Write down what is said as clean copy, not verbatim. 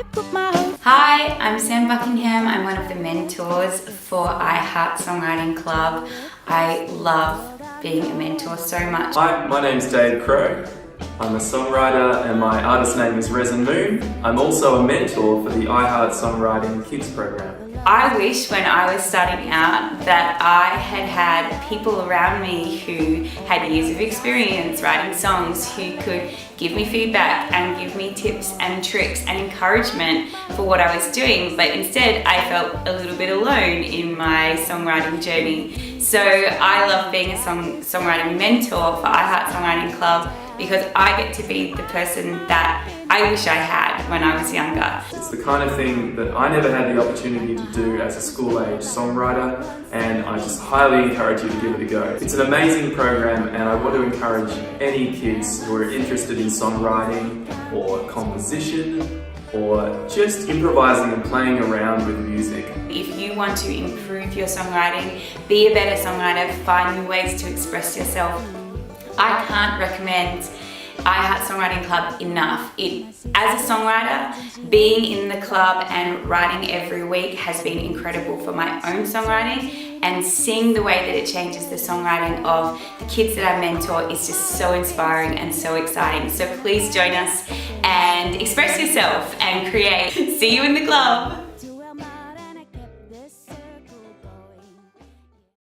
Hi, I'm Sam Buckingham. I'm one of the mentors for I Heart Songwriting Club. I love being a mentor so much. Hi, my name's Crowe. I'm a songwriter and my artist name is Resin Moon. I'm also a mentor for the I Heart Songwriting Kids program. I wish when I was starting out that I had had people around me who had years of experience writing songs, who could give me feedback and give me tips and tricks and encouragement for what I was doing, but instead I felt a little bit alone in my songwriting journey. So I love being a songwriting mentor for I Heart Songwriting Club because I get to be the person that I wish I had when I was younger. It's the kind of thing that I never had the opportunity to do as a school-age songwriter, and I just highly encourage you to give it a go. It's an amazing program, and I want to encourage any kids who are interested in songwriting or composition or just improvising and playing around with music. If you want to improve your songwriting, be a better songwriter, find new ways to express yourself, I can't recommend I Heart Songwriting Club enough. As a songwriter, being in the club and writing every week has been incredible for my own songwriting, and seeing the way that it changes the songwriting of the kids that I mentor is just so inspiring and so exciting. So please join us and express yourself and create. See you in the club.